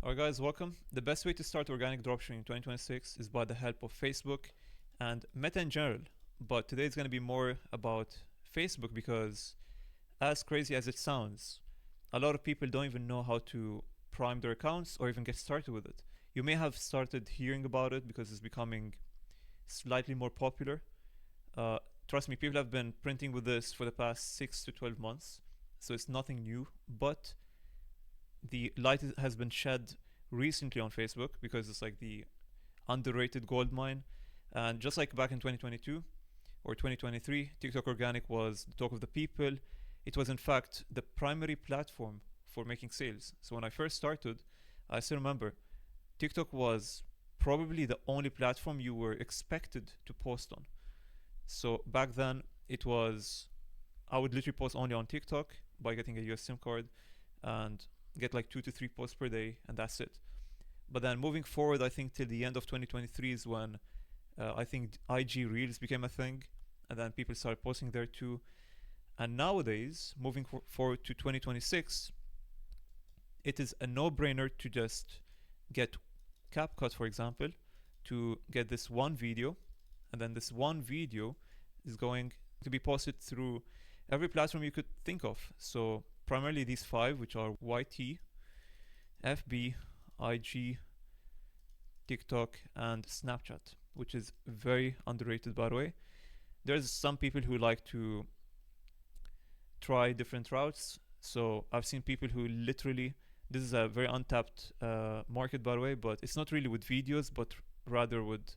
Alright, guys, welcome. The best way to start organic dropshipping in 2026 is by the help of Facebook and Meta in general. But today is going to be more about Facebook because, as crazy as it sounds, a lot of people don't even know how to prime their accounts or even get started with it. You may have started hearing about it because it's becoming slightly more popular. Uh, Trust me, people have been printing with this for the past 6 to 12 months, so it's nothing new. But the light has been shed recently on Facebook because it's like the underrated gold mine. And just like back in 2022 or 2023, TikTok Organic was the talk of the people. It was, in fact, the primary platform for making sales. So when I first started, I still remember TikTok was probably the only platform you were expected to post on. So back then, it was, I would literally post only on TikTok by getting a US SIM card and get like 2 to 3 posts per day, and that's it. But then moving forward, I think till the end of 2023 is when I think IG Reels became a thing, and then people started posting there too. And nowadays, moving forward to 2026, it is a no-brainer to just get CapCut, for example, to get this one video, and then this one video is going to be posted through every platform you could think of. So primarily these five, which are YT, FB, IG, TikTok, and Snapchat, which is very underrated, by the way. There's some people who like to try different routes. So I've seen people who literally, this is a very untapped market, by the way, but it's not really with videos, but rather with,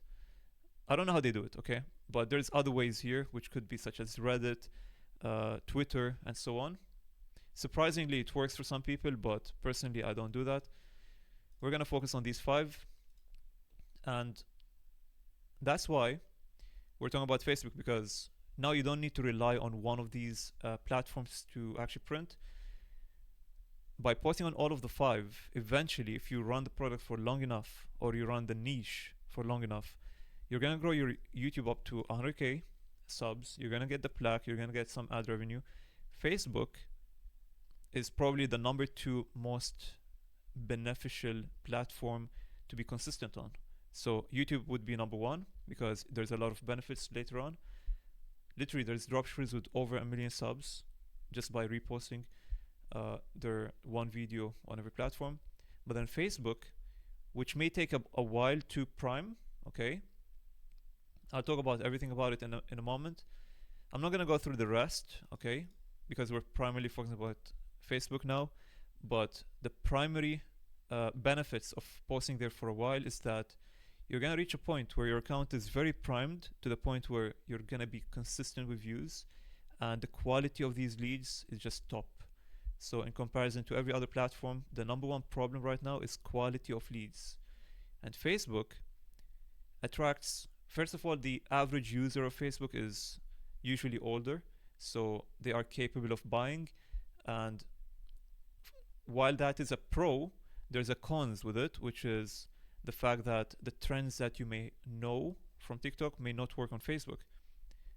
I don't know how they do it, okay? But there's other ways here, which could be such as Reddit, Twitter, and so on. Surprisingly, it works for some people, but personally, I don't do that. We're gonna focus on these five, and that's why we're talking about Facebook, because now you don't need to rely on one of these platforms to actually print. By posting on all of the five, eventually, if you run the product for long enough or you run the niche for long enough, you're gonna grow your YouTube up to 100K subs. You're gonna get the plaque. You're gonna get some ad revenue. Facebook is probably the number two most beneficial platform to be consistent on. So YouTube would be number one because there's a lot of benefits later on. Literally, there's dropshippers with over 1 million subs just by reposting their one video on every platform. But then Facebook, which may take a while to prime, okay? I'll talk about everything about it in a moment. I'm not gonna go through the rest, okay? Because we're primarily focusing about Facebook now. But the primary benefits of posting there for a while is that you're gonna reach a point where your account is very primed to the point where you're gonna be consistent with views, and the quality of these leads is just top. So in comparison to every other platform, the number one problem right now is quality of leads. And Facebook attracts, first of all, the average user of Facebook is usually older, so they are capable of buying. And while that is a pro, there's a cons with it, which is the fact that the trends that you may know from TikTok may not work on Facebook.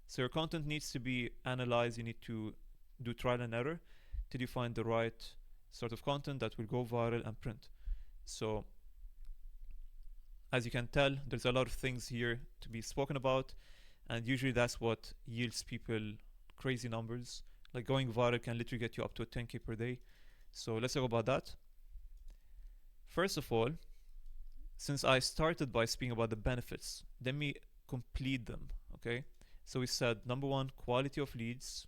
So your content needs to be analyzed. You need to do trial and error till you find the right sort of content that will go viral and print. So as you can tell, there's a lot of things here to be spoken about, and usually that's what yields people crazy numbers. Like going viral can literally get you up to 10K per day. So let's talk about that. First of all, since I started by speaking about the benefits, let me complete them, okay? So we said number one, quality of leads.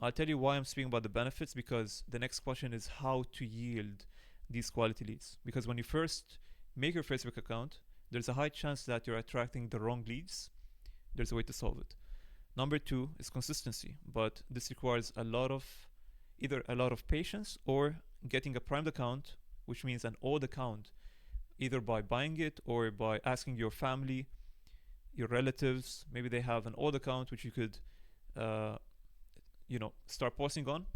I'll tell you why I'm speaking about the benefits, because the next question is how to yield these quality leads. Because when you first make your Facebook account, there's a high chance that you're attracting the wrong leads. There's a way to solve it. Number two is consistency, but this requires either a lot of patience or getting a primed account, which means an old account, either by buying it or by asking your family, your relatives. Maybe they have an old account which you could, start posting on,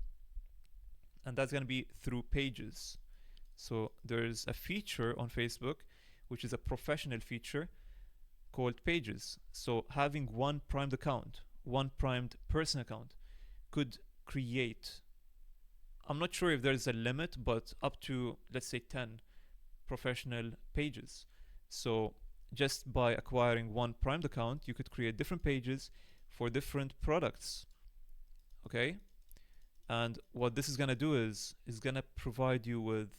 and that's gonna be through pages. So there's a feature on Facebook, which is a professional feature called pages. So having one primed account, one primed person account, could create I'm not sure if there's a limit, but up to, let's say, 10 professional pages. So just by acquiring one primed account, you could create different pages for different products. Okay? And what this is gonna do is gonna provide you with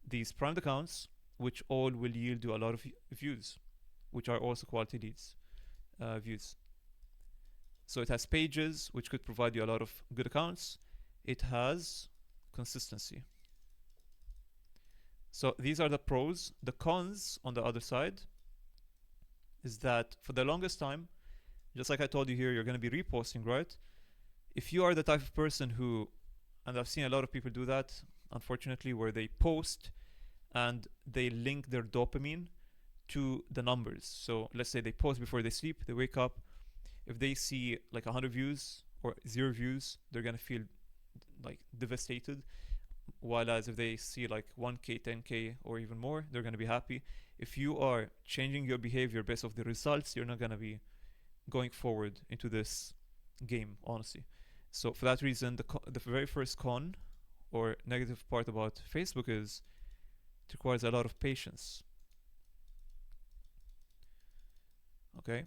these primed accounts, which all will yield you a lot of views, which are also quality leads views. So it has pages, which could provide you a lot of good accounts. It has consistency. So these are the pros. The cons on the other side is that for the longest time, just like I told you here, you're going to be reposting, right? If you are the type of person who, and I've seen a lot of people do that, unfortunately, where they post and they link their dopamine to the numbers. So let's say they post before they sleep, they wake up. If they see like 100 views or 0 views, they're going to feel like devastated. While as if they see like 1k, 10k, or even more, they're going to be happy. If you are changing your behavior based off the results, you're not going to be going forward into this game, honestly. So for that reason, the very first con or negative part about Facebook is it requires a lot of patience. Okay,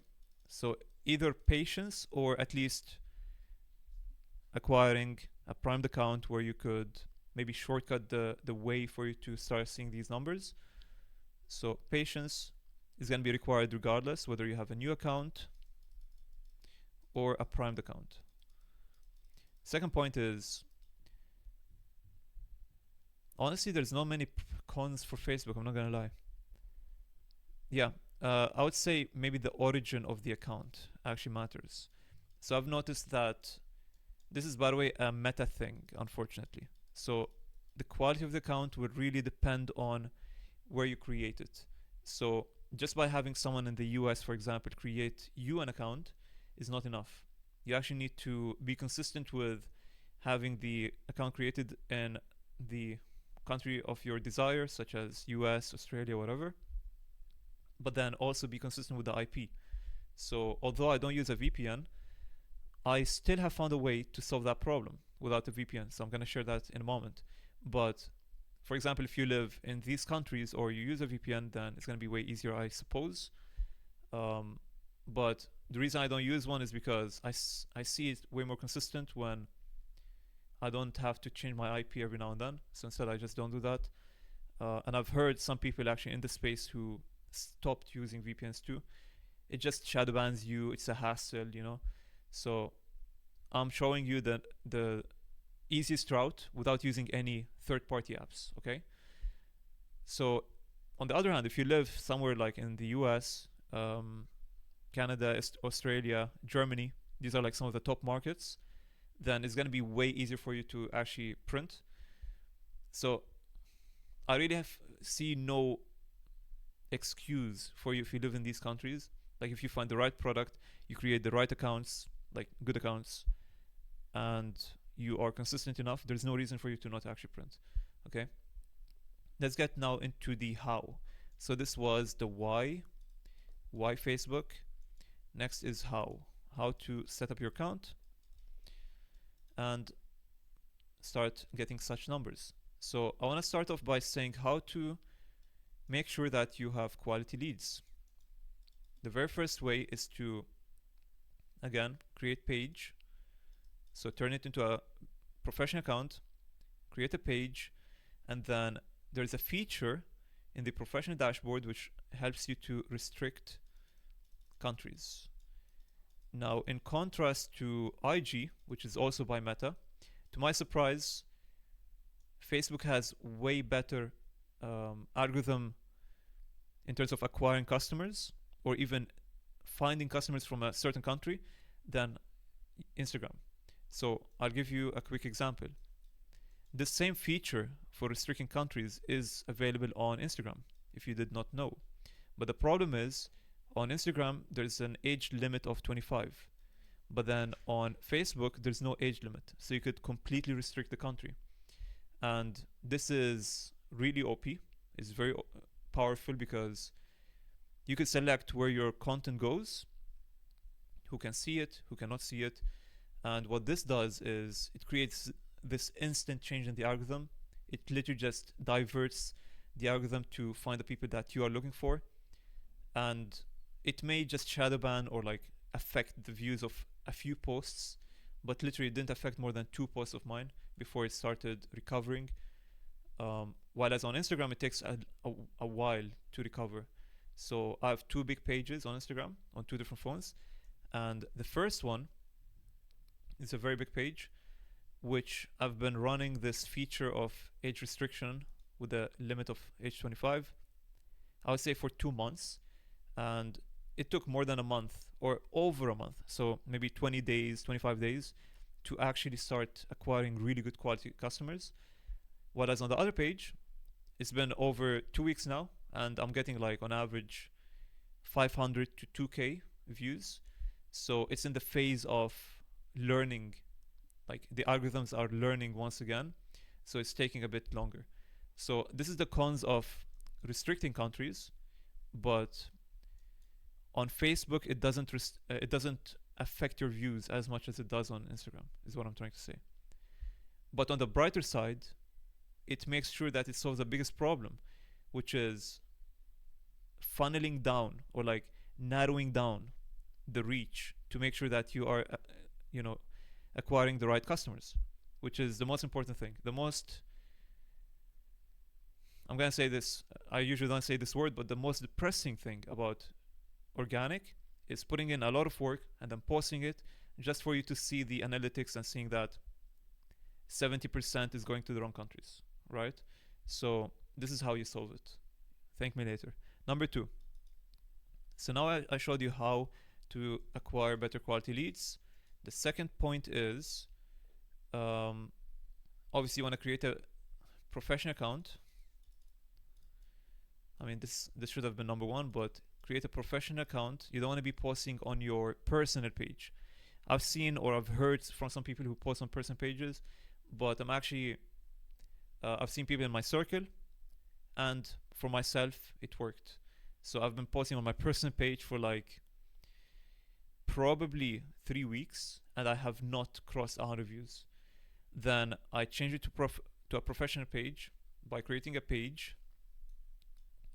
so either patience or at least acquiring a primed account where you could maybe shortcut the way for you to start seeing these numbers. So patience is going to be required regardless whether you have a new account or a primed account. Second point is, honestly, there's not many cons for Facebook, I'm not going to lie. Yeah, I would say maybe the origin of the account actually matters. So I've noticed that this is, by the way, a meta thing, unfortunately. So the quality of the account would really depend on where you create it. So just by having someone in the US, for example, create you an account is not enough. You actually need to be consistent with having the account created in the country of your desire, such as US, Australia, whatever, but then also be consistent with the IP. So although I don't use a VPN, I still have found a way to solve that problem without a VPN. So I'm going to share that in a moment. But for example, if you live in these countries or you use a VPN, then it's going to be way easier, I suppose. But the reason I don't use one is because I see it way more consistent when I don't have to change my IP every now and then. So instead, I just don't do that. And I've heard some people actually in the space who stopped using VPNs too. It just shadow bans you. It's a hassle, you know. So I'm showing you the easiest route without using any third-party apps, okay? So on the other hand, if you live somewhere like in the US, Canada, Australia, Germany, these are like some of the top markets, then it's going to be way easier for you to actually print. So I really see no excuse for you if you live in these countries. Like if you find the right product, you create the right accounts, like good accounts, and you are consistent enough, there's no reason for you to not actually print. Okay, let's get now into the how. So this was the why Facebook. Next is how to set up your account and start getting such numbers. So I want to start off by saying how to make sure that you have quality leads. The very first way is to, again, create page. So turn it into a professional account, create a page, and then there's a feature in the professional dashboard which helps you to restrict countries. Now, in contrast to IG, which is also by Meta, to my surprise, Facebook has way better algorithm in terms of acquiring customers or even finding customers from a certain country than Instagram. So I'll give you a quick example. The same feature for restricting countries is available on Instagram, if you did not know. But the problem is, on Instagram, there's an age limit of 25. But then on Facebook, there's no age limit. So you could completely restrict the country. And this is really OP. It's very powerful because you could select where your content goes, who can see it, who cannot see it. And what this does is it creates this instant change in the algorithm. It literally just diverts the algorithm to find the people that you are looking for, and it may just shadow ban or like affect the views of a few posts, but literally it didn't affect more than 2 posts of mine before it started recovering. While as on Instagram, it takes a while to recover. So I have two big pages on Instagram on two different phones, and the first one is a very big page, which I've been running this feature of age restriction with a limit of age 25, I would say for 2 months. And it took more than a month or over a month, so maybe 20 days, 25 days, to actually start acquiring really good quality customers. Whereas on the other page, it's been over 2 weeks now, and I'm getting like on average 500 to 2K views. So it's in the phase of learning, like the algorithms are learning once again. So it's taking a bit longer. So this is the cons of restricting countries, but on Facebook it doesn't affect your views as much as it does on Instagram. Is what I'm trying to say. But on the brighter side, it makes sure that it solves the biggest problem, which is funneling down or like narrowing down the reach to make sure that you are, you know, acquiring the right customers, which is the most important thing. The most, I'm gonna say this, I usually don't say this word, but the most depressing thing about organic is putting in a lot of work and then posting it just for you to see the analytics and seeing that 70% is going to the wrong countries, right? So this is how you solve it. Thank me later. Number two. So now I showed you how to acquire better quality leads. The second point is, obviously you want to create a professional account. I mean, this should have been number one, but create a professional account. You don't want to be posting on your personal page. I've seen or I've heard from some people who post on personal pages, but I'm actually, I've seen people in my circle, and for myself, it worked. So I've been posting on my personal page for like probably 3 weeks, and I have not crossed 100 views. Then I changed it to a professional page by creating a page.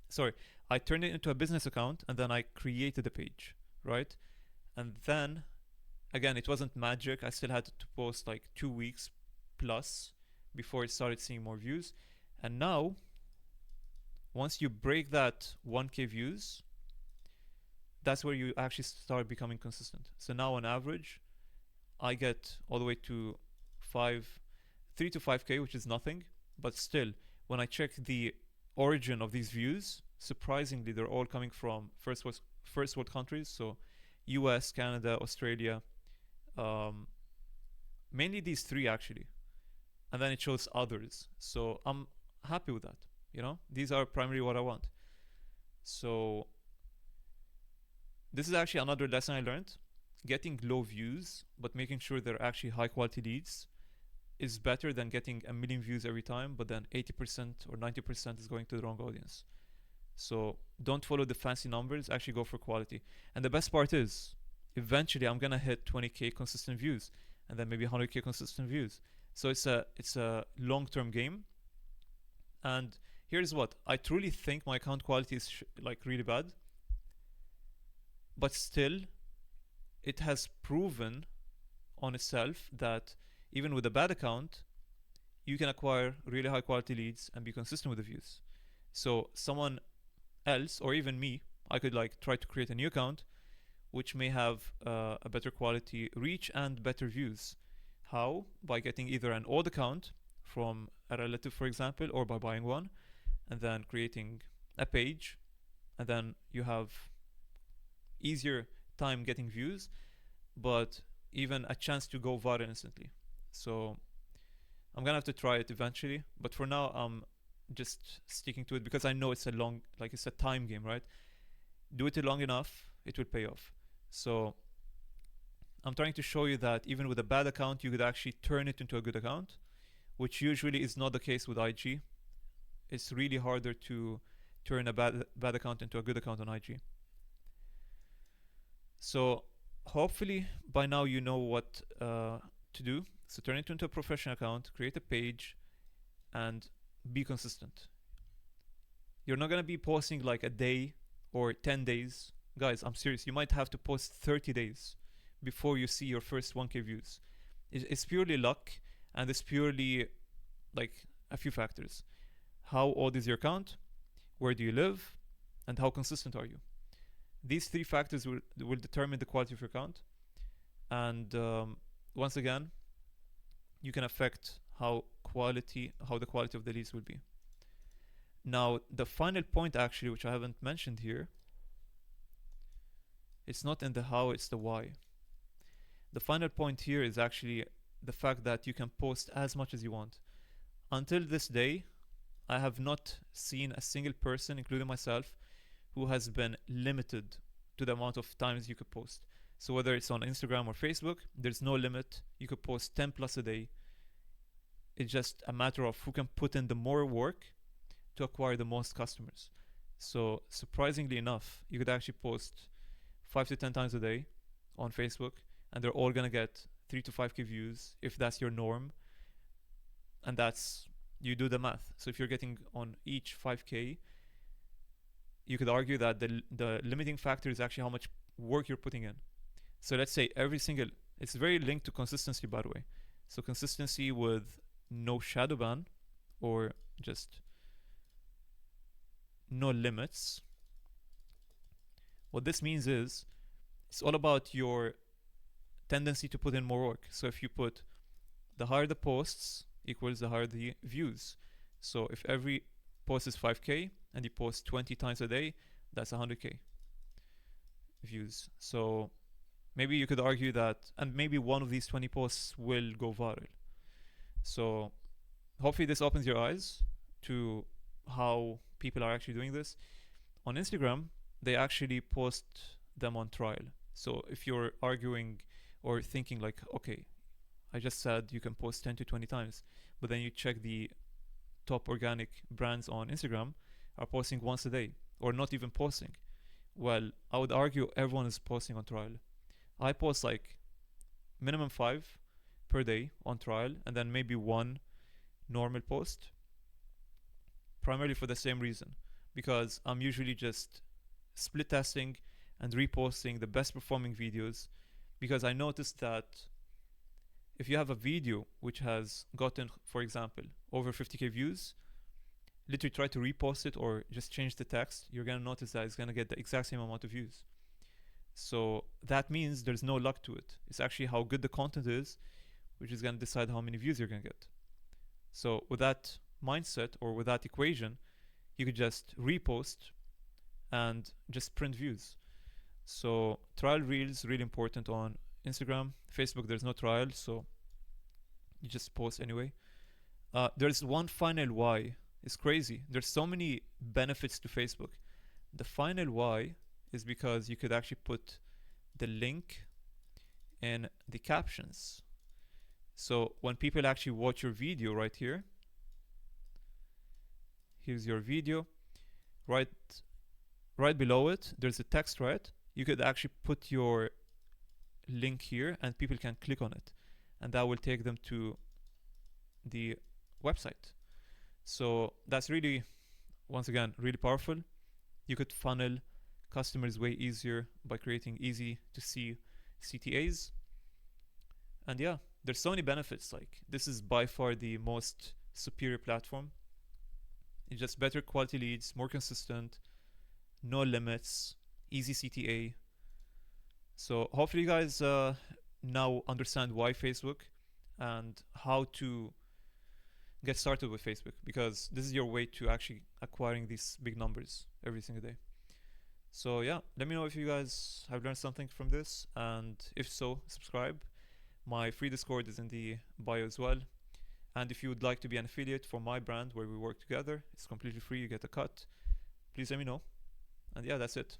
Sorry, I turned it into a business account, and then I created a page, right? And then again, it wasn't magic. I still had to post like 2 weeks plus before it started seeing more views. And now, once you break that 1K views, that's where you actually start becoming consistent. So now on average, I get all the way to 3 to 5K, which is nothing. But still, when I check the origin of these views, surprisingly, they're all coming from first world countries. So US, Canada, Australia, mainly these three actually. And then it shows others. So I'm happy with that. You know, these are primarily what I want. So this is actually another lesson I learned. Getting low views, but making sure they're actually high quality leads is better than getting a million views every time, but then 80% or 90% is going to the wrong audience. So don't follow the fancy numbers, actually go for quality. And the best part is, eventually I'm gonna hit 20K consistent views, and then maybe 100K consistent views. So it's a long-term game. And here's what, I truly think my account quality is like really bad, but still it has proven on itself that even with a bad account, you can acquire really high quality leads and be consistent with the views. So someone else, or even me, I could like try to create a new account which may have a better quality reach and better views. How? By getting either an old account from a relative, for example, or by buying one and then creating a page, and then you have easier time getting views, but even a chance to go viral instantly. So I'm gonna have to try it eventually, but for now I'm just sticking to it because I know it's a time game, right? Do it long enough, it will pay off. So I'm trying to show you that even with a bad account, you could actually turn it into a good account, which usually is not the case with IG. It's really harder to turn a bad account into a good account on IG. So hopefully by now you know what to do So turn it into a professional account, create a page, and be consistent. You're not gonna be posting like a day or 10 days. Guys, I'm serious. You might have to post 30 days before you see your first 1K views. It's purely luck, and it's purely like a few factors. How old is your account? Where do you live? And how consistent are you? These three factors will determine the quality of your account. And once again, you can affect how the quality of the leads will be. Now, the final point actually, which I haven't mentioned here, it's not in the how, it's the why. The final point here is actually the fact that you can post as much as you want. Until this day, I have not seen a single person, including myself, who has been limited to the amount of times you could post. So whether it's on Instagram or Facebook, there's no limit. You could post 10 plus a day. It's just a matter of who can put in the more work to acquire the most customers. So surprisingly enough, you could actually post 5 to 10 times a day on Facebook, and they're all gonna get 3 to 5K views if that's your norm. And that's, you do the math. So if you're getting on each 5K, you could argue that the limiting factor is actually how much work you're putting in. So let's say it's very linked to consistency, by the way. So consistency with no shadow ban or just no limits. What this means is it's all about your tendency to put in more work. So if you put the higher the posts equals the higher the views. So if every post is 5K and you post 20 times a day, that's 100K views. So maybe you could argue that, and maybe one of these 20 posts will go viral. So hopefully this opens your eyes to how people are actually doing this. On Instagram, they actually post them on trial. So if you're arguing or thinking like, okay, I just said you can post 10 to 20 times, but then you check the top organic brands on Instagram are posting once a day or not even posting. Well, I would argue everyone is posting on trial. I post like minimum 5 per day on trial and then maybe one normal post, primarily for the same reason, because I'm usually just split testing and reposting the best performing videos, because I noticed that if you have a video which has gotten, for example, over 50K views, literally try to repost it or just change the text, you're gonna notice that it's gonna get the exact same amount of views. So that means there's no luck to it. It's actually how good the content is, which is gonna decide how many views you're gonna get. So with that mindset or with that equation, you could just repost and just print views. So trial reels really important on Instagram. Facebook, there's no trial, so you just post anyway. There's one final why. It's crazy. There's so many benefits to Facebook. The final why is because you could actually put the link in the captions. So when people actually watch your video right here, here's your video, right below it, there's a text, right? You could actually put your link here and people can click on it, and that will take them to the website. So that's really, once again, really powerful. You could funnel customers way easier by creating easy to see CTAs. And yeah, there's so many benefits. Like, this is by far the most superior platform. It's just better quality leads, more consistent, no limits, easy CTA. So hopefully you guys now understand why Facebook and how to get started with Facebook, because this is your way to actually acquiring these big numbers every single day. So yeah, let me know if you guys have learned something from this, and if so, subscribe. My free Discord is in the bio as well. And if you would like to be an affiliate for my brand where we work together, it's completely free, you get a cut. Please let me know. And yeah, that's it.